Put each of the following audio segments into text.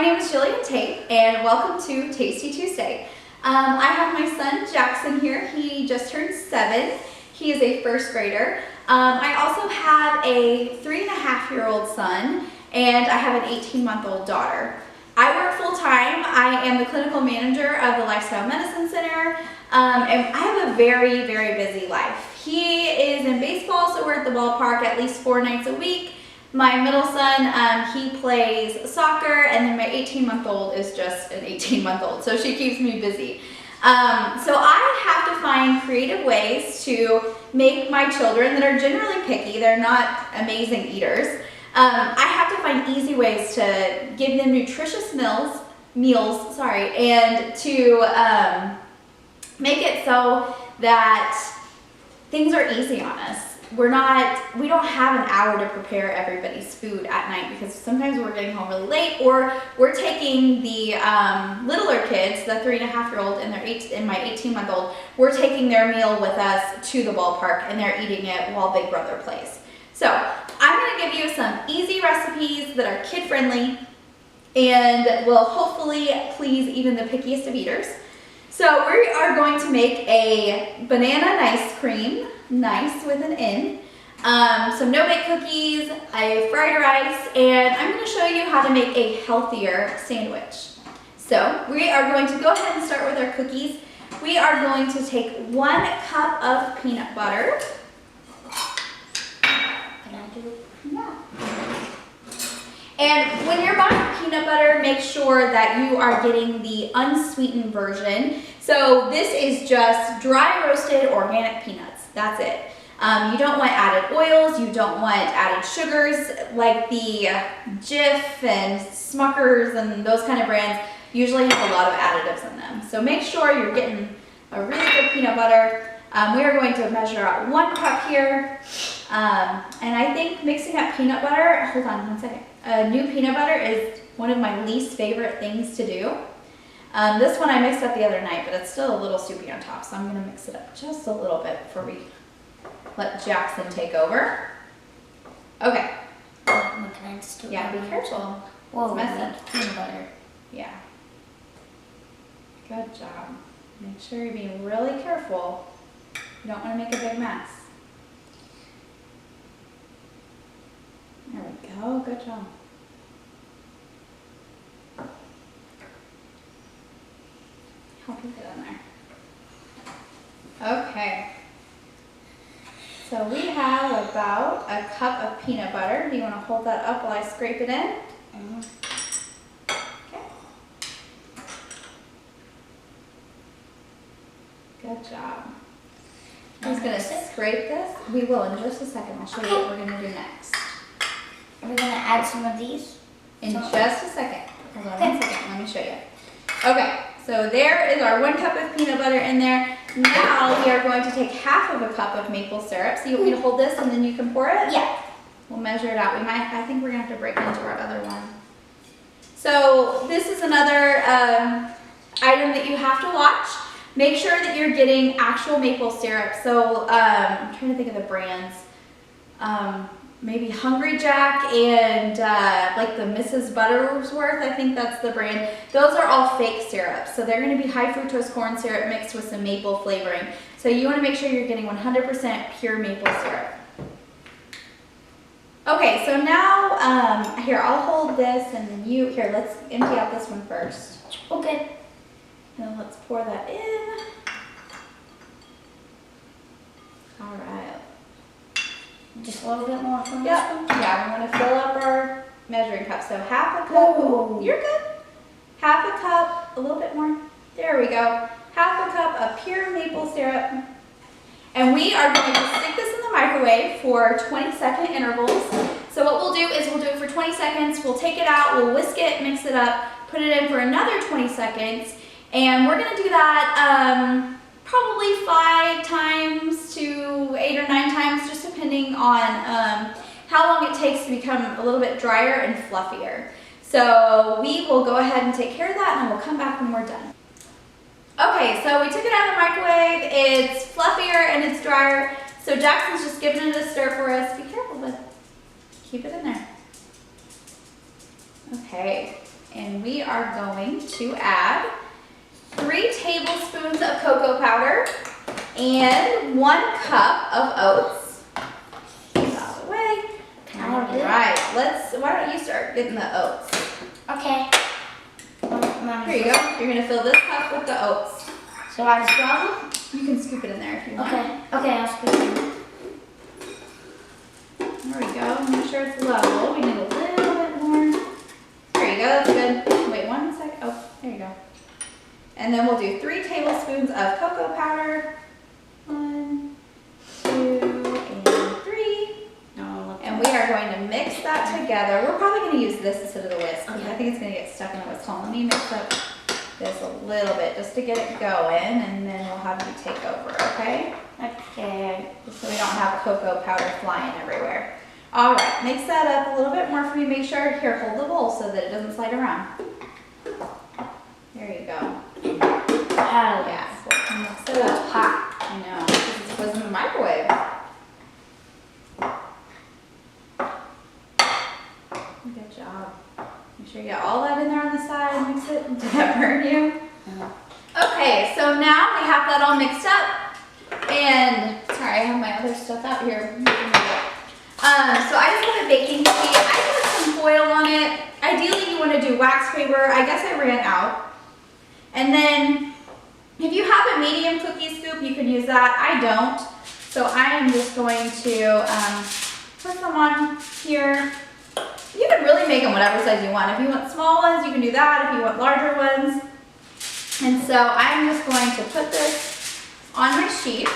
name is Jillian Tate, and welcome to Tasty Tuesday. I have my son Jackson here. He just turned 7. He is a first grader. I also have a 3.5-year-old son, and I have an 18-month-old daughter. I work full-time. I am the clinical manager of the Lifestyle Medicine Center, and I have a very, very busy life. He is in baseball, so we're at the ballpark at least 4 nights a week. My middle son, he plays soccer, and then my 18-month-old is just an 18-month-old, so she keeps me busy. So I have to find creative ways to make my children that are generally picky, they're not amazing eaters, I have to find easy ways to give them nutritious meals, and to make it so that things are easy on us. We don't have an hour to prepare everybody's food at night because sometimes we're getting home really late, or we're taking the littler kids, the 3.5-year-old and my 18-month-old, we're taking their meal with us to the ballpark and they're eating it while Big Brother plays. So I'm going to give you some easy recipes that are kid-friendly and will hopefully please even the pickiest of eaters. So we are going to make a banana nice cream, nice with an N, some no-bake cookies, a fried rice, and I'm going to show you how to make a healthier sandwich. So we are going to go ahead and start with our cookies. We are going to take 1 cup of peanut butter. Can I do it? Yeah. And when you're buying peanut butter, make sure that you are getting the unsweetened version. So this is just dry roasted organic peanuts. That's it. You don't want added oils, you don't want added sugars like the Jif and Smuckers and those kind of brands usually have a lot of additives in them. So make sure you're getting a really good peanut butter. We are going to measure out 1 cup here. And I think mixing up peanut butter, hold on 1 second. New peanut butter is one of my least favorite things to do. This one I mixed up the other night, but it's still a little soupy on top, so I'm going to mix it up just a little bit before we let Jackson take over. Okay. Yeah, be careful. Whoa, it's messy. Peanut butter. Yeah. Good job. Make sure you're being really careful. You don't want to make a big mess. There we go. Good job. Help you get in there. Okay. So we have about a cup of peanut butter. Do you want to hold that up while I scrape it in? Mm-hmm. Okay. Good job. I'm just going to scrape this. We will in just a second. I'll show you what we're going to do next. Are we going to add some of these? In just a second. Hold on 1 second. Let me show you. Okay. So there is our 1 cup of peanut butter in there. Now we are going to take half of a cup of maple syrup. So you want me to hold this and then you can pour it? Yeah. We'll measure it out. I think we're going to have to break into our other one. So this is another item that you have to watch. Make sure that you're getting actual maple syrup. So I'm trying to think of the brands. Maybe Hungry Jack and like the Mrs. Butterworth, I think that's the brand. Those are all fake syrups. So they're going to be high fructose corn syrup mixed with some maple flavoring. So you want to make sure you're getting 100% pure maple syrup. Okay, so now, here, I'll hold this and then here, let's empty out this one first. Okay. Now let's pour that in. All right. Just a little bit more from this Yep. one? Yeah, we want to fill up our measuring cup. So half a cup. Whoa. Ooh, you're good. Half a cup, a little bit more. There we go. Half a cup of pure maple syrup. And we are going to stick this in the microwave for 20-second intervals. So what we'll do is we'll do it for 20 seconds. We'll take it out, we'll whisk it, mix it up, put it in for another 20 seconds. And we're going to do that probably 5 times to 8 or 9 times, just depending on how long it takes to become a little bit drier and fluffier. So we will go ahead and take care of that, and we'll come back when we're done. Okay, so we took it out of the microwave. It's fluffier and it's drier. So Jackson's just giving it a stir for us. Be careful, but keep it in there. Okay, And we are going to add 3 tablespoons of cocoa powder and 1 cup of oats. Get out of the way. All right, why don't you start getting the oats? Okay. Here you go. You're gonna fill this cup with the oats. So I just grab them? You can scoop it in there if you want. Okay, I'll scoop it. There we go. Make sure it's level. We need a little bit more. There you go. That's good. Wait 1 second. Oh, there you go. And then we'll do 3 tablespoons of cocoa powder. 1, 2, and 3. And we are going to mix that together. We're probably going to use this instead of the whisk because I think it's going to get stuck in the whisk hole. Let me mix up this a little bit just to get it going, and then we'll have you take over, okay? Okay. Just so we don't have cocoa powder flying everywhere. All right, mix that up a little bit more for me. Make sure, here, hold the bowl so that it doesn't slide around. There you go. Yeah, so mix it up. Hot. I know, because it was in the microwave. Good job. Make sure you get all that in there on the side and mix it. Did that burn you? Okay, so now we have that all mixed up. And, sorry, I have my other stuff out here. So I just have a baking sheet. I put some foil on it. Ideally, you want to do wax paper. I guess I ran out. And then, if you have a medium cookie scoop, you can use that. I don't. So I am just going to put them on here. You can really make them whatever size you want. If you want small ones, you can do that. If you want larger ones. And so I'm just going to put this on my sheet.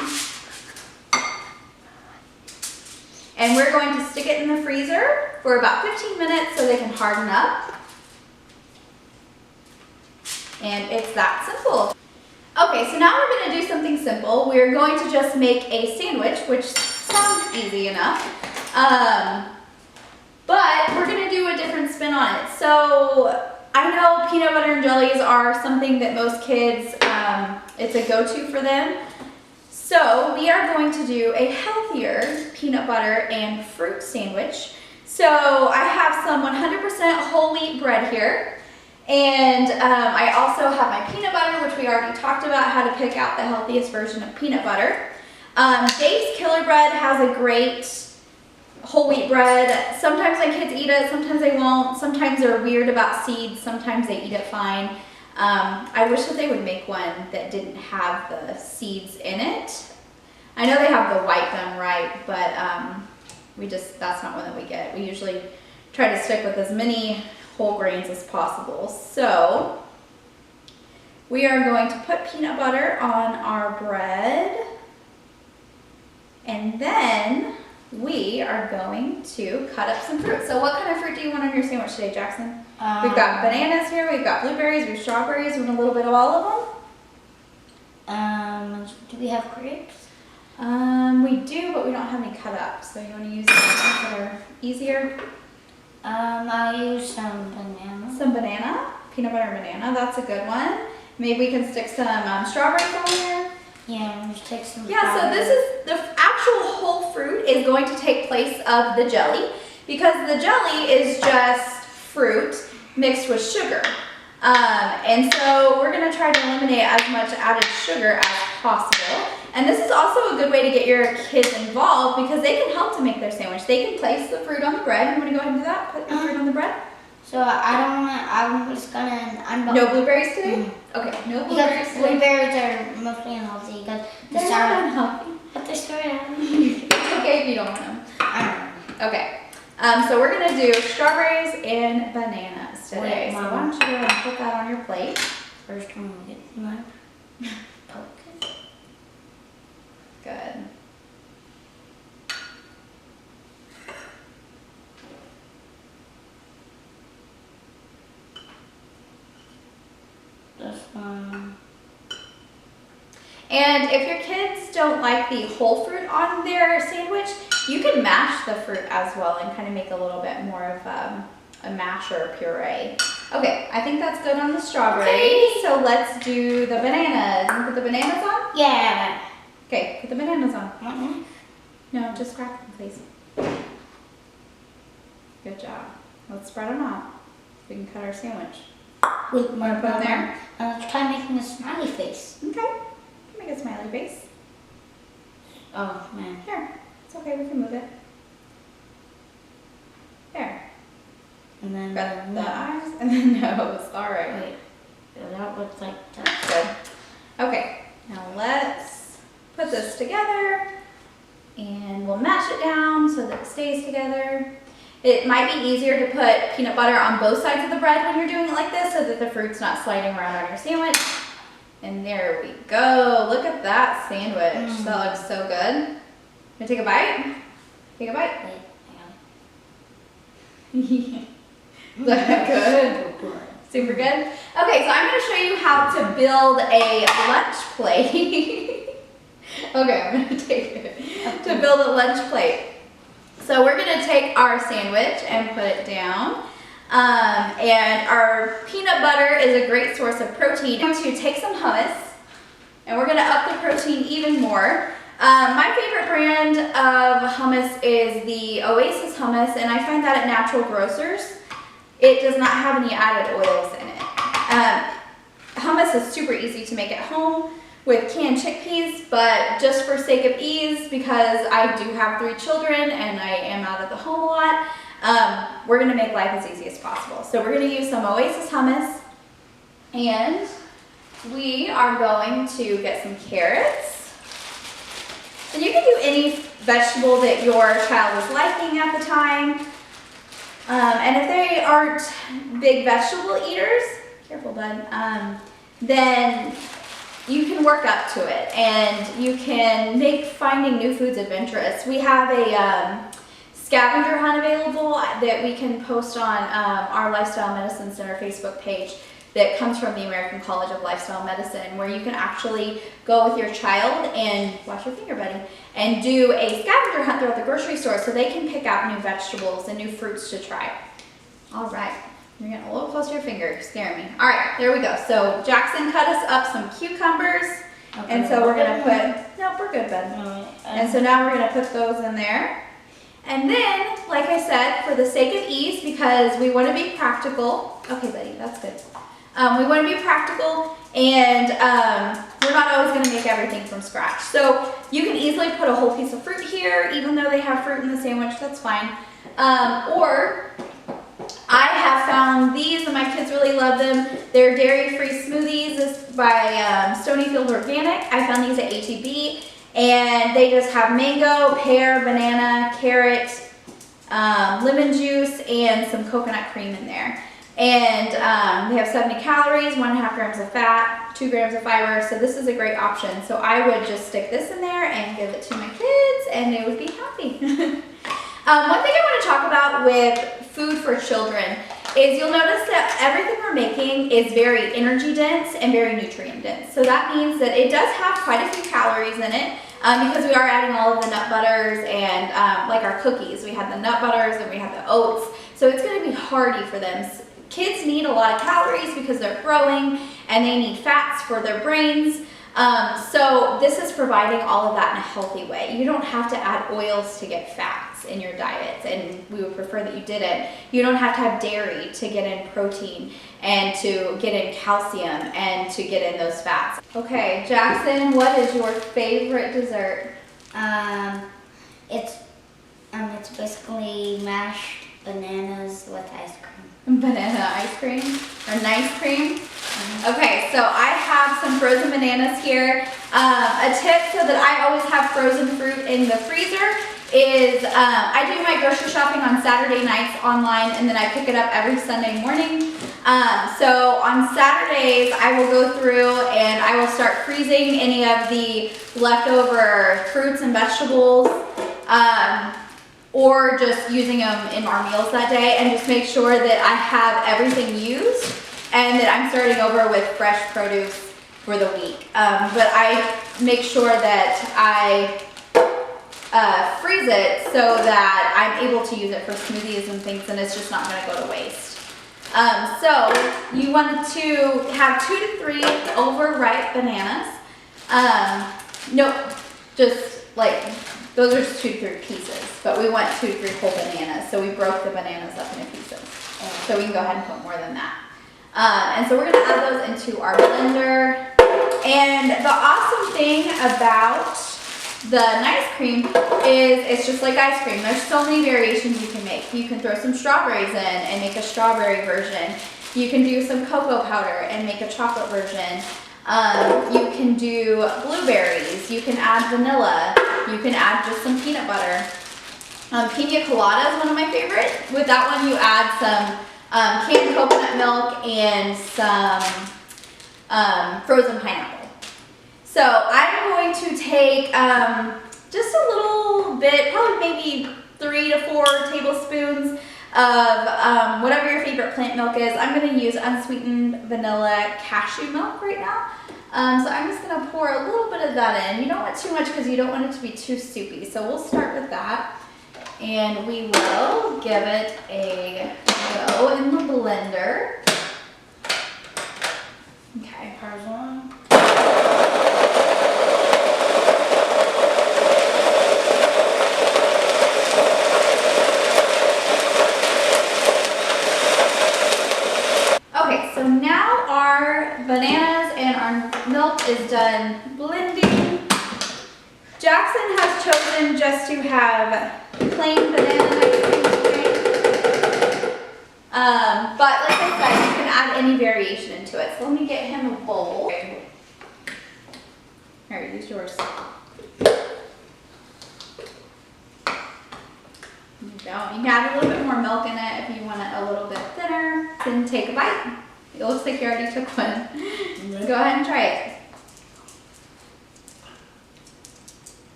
And we're going to stick it in the freezer for about 15 minutes so they can harden up. And it's that simple. Okay, so now we're going to do something simple. We're going to just make a sandwich, which sounds easy enough. But we're going to do a different spin on it. So I know peanut butter and jellies are something that most kids, it's a go-to for them. So we are going to do a healthier peanut butter and fruit sandwich. So I have some 100% whole wheat bread here. And I also have my peanut butter, which we already talked about how to pick out the healthiest version of peanut butter. Dave's Killer Bread has a great whole wheat bread. Sometimes my kids eat it, sometimes they won't. Sometimes they're weird about seeds, sometimes they eat it fine. I wish that they would make one that didn't have the seeds in it. I know they have the white done right, but that's not one that we get. We usually try to stick with as many whole grains as possible. So we are going to put peanut butter on our bread, and then we are going to cut up some fruit. So what kind of fruit do you want on your sandwich today, Jackson? We've got bananas here, we've got blueberries, we've strawberries, we want a little bit of all of them. Do we have grapes? We do, but we don't have any cut up. So you want to use the ones that are easier? I'll use some banana. Some banana, peanut butter and banana, that's a good one. Maybe we can stick some strawberries on there. Yeah, just take some. Yeah, so this is the actual whole fruit is going to take place of the jelly because the jelly is just fruit mixed with sugar. And so we're going to try to eliminate as much added sugar as possible. And this is also a good way to get your kids involved because they can help to make their sandwich. They can place the fruit on the bread. You want to go ahead and do that? Put the fruit on the bread? So I'm just gonna No blueberries today? Okay, no blueberries because today. blueberries are mostly unhealthy because They're not unhealthy. But they're still It's okay if you don't want them. I don't know. Okay, so we're gonna do strawberries and bananas today. Wait, So Mom. why don't you go ahead and put that on your plate? First, I'm gonna get my pumpkin. Good. This one. And if your kids don't like the whole fruit on their sandwich, you can mash the fruit as well and kind of make a little bit more of a mash or a puree. Okay, I think that's good on the strawberries. Okay. So let's do the bananas. You put the bananas on? Yeah. Okay, put the bananas on. Mm-hmm. No, just crack them, please. Good job. Let's spread them out. we can cut our sandwich. Wait, Wanna put it there? Try making a smiley face. Okay. Make a smiley face. Oh man. Here. It's okay, we can move it. There. And then Got the eyes and the nose. Alright. Wait. That looks like that. Good. Okay. Now let's put this together and we'll mash it down so that it stays together. It might be easier to put peanut butter on both sides of the bread when you're doing it like this so that the fruit's not sliding around on your sandwich. And there we go. Look at that sandwich. That looks so good. Wanna take a bite? Take a bite. Wait, Is that good? Super good? Okay, so I'm going to show you how to build a lunch plate. Okay, I'm going to take it. To build a lunch plate. So we're going to take our sandwich and put it down. And our peanut butter is a great source of protein. I'm going to take some hummus and we're going to up the protein even more. My favorite brand of hummus is the Oasis hummus, and I find that at Natural Grocers. It does not have any added oils in it. Hummus is super easy to make at home with canned chickpeas, but just for sake of ease, because I do have 3 children and I am out of the home a lot, we're gonna make life as easy as possible. So we're gonna use some Oasis hummus, and we are going to get some carrots. And you can do any vegetable that your child is liking at the time. And if they aren't big vegetable eaters, careful bud, then you can work up to it and you can make finding new foods adventurous. We have a scavenger hunt available that we can post on our Lifestyle Medicine Center Facebook page that comes from the American College of Lifestyle Medicine, where you can actually go with your child and, watch your finger buddy, and do a scavenger hunt throughout the grocery store so they can pick out new vegetables and new fruits to try. All right, you're getting a little close to your finger, you're scaring me. All right, there we go. So Jackson cut us up some cucumbers, and so we're gonna put, no, we're good, bud. And so now we're gonna put those in there. And then, like I said, for the sake of ease, because we wanna be practical, okay buddy, that's good. We want to be practical, and we're not always going to make everything from scratch. So you can easily put a whole piece of fruit here, even though they have fruit in the sandwich, that's fine. Or I have found these, and my kids really love them. They're dairy-free smoothies. This is by Stonyfield Organic. I found these at HEB, and they just have mango, pear, banana, carrot, lemon juice, and some coconut cream in there. And they have 70 calories, 1.5 grams of fat, 2 grams of fiber, so this is a great option. So I would just stick this in there and give it to my kids, and they would be happy. One thing I want to talk about with food for children is you'll notice that everything we're making is very energy dense and very nutrient dense. So that means that it does have quite a few calories in it, because we are adding all of the nut butters and like our cookies. We have the nut butters and we have the oats, so it's going to be hearty for them. Kids need a lot of calories because they're growing and they need fats for their brains. So this is providing all of that in a healthy way. You don't have to add oils to get fats in your diets, and we would prefer that you didn't. You don't have to have dairy to get in protein and to get in calcium and to get in those fats. Okay, Jackson, what is your favorite dessert? It's basically mashed bananas with ice cream. Banana ice cream or nice cream. Okay, so I have some frozen bananas here. A tip so that I always have frozen fruit in the freezer is I do my grocery shopping on Saturday nights online, and then I pick it up every Sunday morning. So on Saturdays I will go through and I will start freezing any of the leftover fruits and vegetables, or just using them in our meals that day, and just make sure that I have everything used and that I'm starting over with fresh produce for the week. But I make sure that I freeze it so that I'm able to use it for smoothies and things, and it's just not going to go to waste. So you want to have 2 to 3 overripe bananas. Nope, just like Those are 2 to 3 pieces, but we want 2 to 3 whole bananas, so we broke the bananas up into pieces. So we can go ahead and put more than that. And so we're gonna add those into our blender. And the awesome thing about the ice cream is it's just like ice cream. There's so many variations you can make. You can throw some strawberries in and make a strawberry version. You can do some cocoa powder and make a chocolate version. You can do blueberries. You can add vanilla. You can add just some peanut butter. Pina colada is one of my favorite. With that one, you add some canned coconut milk and some frozen pineapple. So I'm going to take just a little bit, probably maybe 3 to 4 tablespoons of whatever your favorite plant milk is. I'm going to use unsweetened vanilla cashew milk right now. So I'm just going to pour a little bit of that in. You don't want too much because you don't want it to be too soupy. So we'll start with that. And we will give it a go in the blender. Okay, Parmesan. Okay, so now our bananas and our milk is done blending. Jackson has chosen just to have plain banana ice cream today. But like I said, you can add any variation into it. So let me get him a bowl. Here, use yours. There you go. You can add a little bit more milk in it if you want it a little bit thinner. Then take a bite. It looks like you already took one. Go ahead and try it.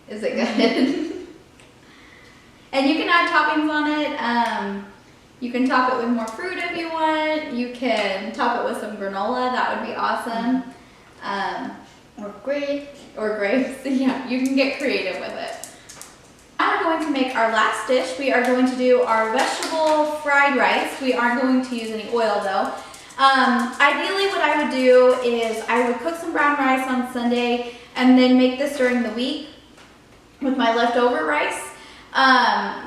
Is it good? And you can add toppings on it. You can top it with more fruit if you want. You can top it with some granola. That would be awesome. Or grapes. Or grapes. Yeah, you can get creative with it. Now we're going to make our last dish. We are going to do our vegetable fried rice. We aren't going to use any oil though. Ideally what I would do is I would cook some brown rice on Sunday and then make this during the week with my leftover rice.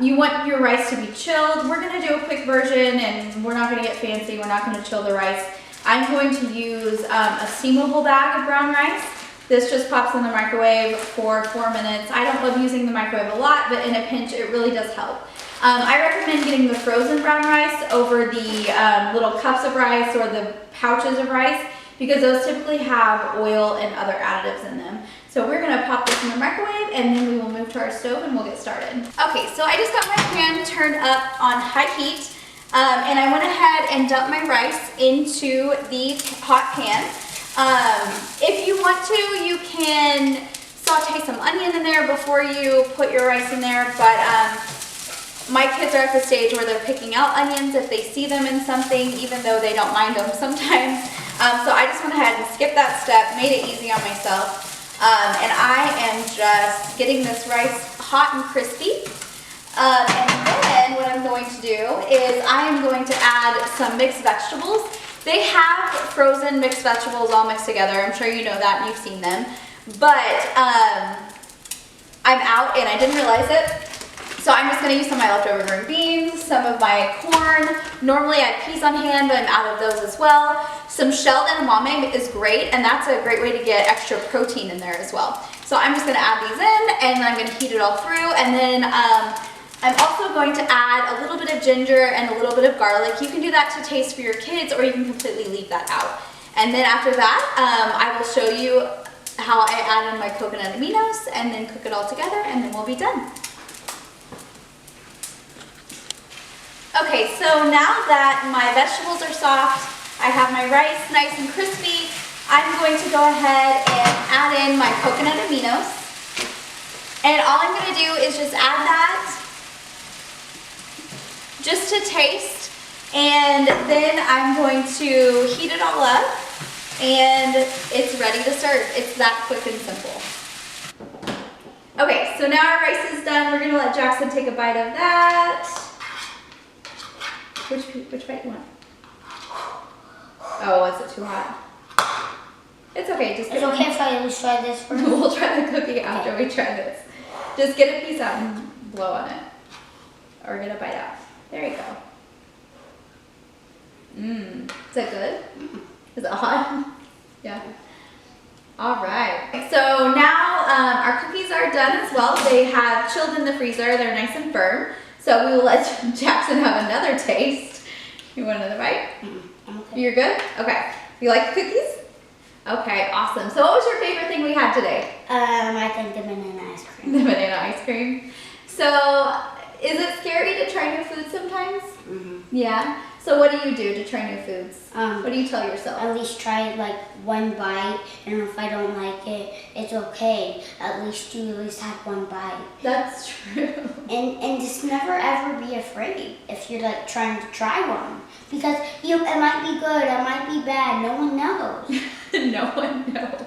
You want your rice to be chilled. We're going to do a quick version and we're not going to get fancy. We're not going to chill the rice. I'm going to use a steamable bag of brown rice. This just pops in the microwave for 4 minutes. I don't love using the microwave a lot, but in a pinch it really does help. I recommend getting the frozen brown rice over the little cups of rice or the pouches of rice because those typically have oil and other additives in them. So we're gonna pop this in the microwave and then we will move to our stove and we'll get started. Okay, so I just got my pan turned up on high heat and I went ahead and dumped my rice into the hot pan. If you want to, you can saute some onion in there before you put your rice in there, but my kids are at the stage where they're picking out onions if they see them in something, even though they don't mind them sometimes. So I just went ahead and skipped that step, made it easy on myself. And I am just getting this rice hot and crispy. And then what I'm going to do is I am going to add some mixed vegetables. They have frozen mixed vegetables all mixed together. I'm sure you know that and you've seen them. But I'm out and I didn't realize it. So I'm just going to use some of my leftover green beans, some of my corn. Normally I have peas on hand, but I'm out of those as well. Some shelled edamame is great, and that's a great way to get extra protein in there as well. So I'm just going to add these in, and I'm going to heat it all through. And then I'm also going to add a little bit of ginger and a little bit of garlic. You can do that to taste for your kids, or you can completely leave that out. And then after that, I will show you how I add in my coconut aminos, and then cook it all together, and then we'll be done. Okay, so now that my vegetables are soft, I have my rice nice and crispy, I'm going to go ahead and add in my coconut aminos. And all I'm going to do is just add that just to taste. And then I'm going to heat it all up and it's ready to serve. It's that quick and simple. Okay, so now our rice is done. We're going to let Jackson take a bite of that. Which bite do you want? Oh, is it too hot? It's okay, just It's okay if I at least try this first. We'll try the cookie after we try this. Just get a piece out and blow on it. Or get a bite out. There you go. Is that good? Is it hot? Yeah. All right. So now our cookies are done as well. They have chilled in the freezer. They're nice and firm. So we will let Jackson have another taste. You want another bite? I'm okay. You're good? Okay. You like cookies? Okay, awesome. So what was your favorite thing we had today? I think the banana ice cream. The banana ice cream. So is it scary to try new foods sometimes? Yeah. So what do you do to try new foods? What do you tell yourself? At least try like one bite, and if I don't like it, it's okay. At least have one bite. That's true. And just never ever be afraid if you're like trying to try one, because it might be good, it might be bad. No one knows. No one knows.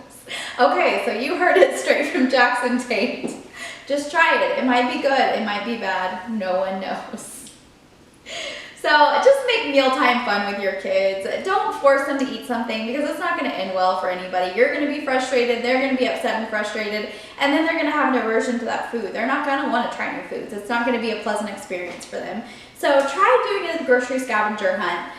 Okay, so you heard it straight from Jackson Tate. Just try it. It might be good, it might be bad. No one knows. So just make mealtime fun with your kids. Don't force them to eat something because it's not going to end well for anybody. You're going to be frustrated, they're going to be upset and frustrated, and then they're going to have an aversion to that food. They're not going to want to try new foods. It's not going to be a pleasant experience for them. So try doing a grocery scavenger hunt.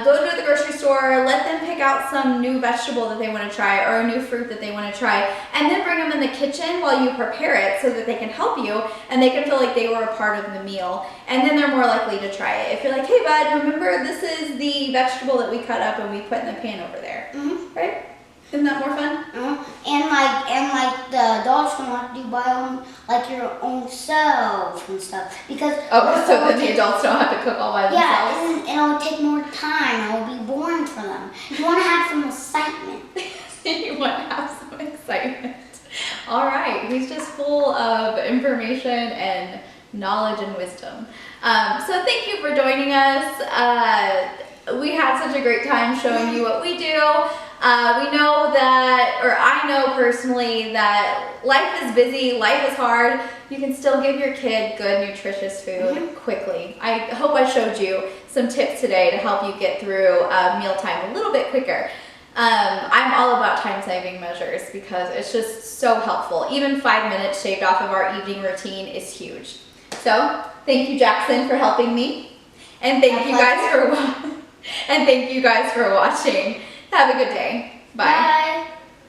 Go to the grocery store, let them pick out some new vegetable that they want to try or a new fruit that they want to try, and then bring them in the kitchen while you prepare it so that they can help you and they can feel like they were a part of the meal, and then they're more likely to try it. If you're like, hey bud, remember this is the vegetable that we cut up and we put in the pan over there, right? Isn't that more fun? And like the adults don't have to do by like your own self and stuff, because so then the adults don't have to cook all by themselves. Yeah, and it'll take more time. It'll be boring for them. You want to have some excitement. You want to have some excitement. All right, he's just full of information and knowledge and wisdom. So thank you for joining us. We had such a great time showing you what we do. We know that, or I know personally that life is busy, life is hard. You can still give your kid good, nutritious food quickly. I hope I showed you some tips today to help you get through mealtime a little bit quicker. I'm all about time-saving measures because it's just so helpful. Even 5 minutes shaved off of our evening routine is huge. So thank you, Jackson, for helping me, and thank you guys for watching. Have a good day. Bye. Bye.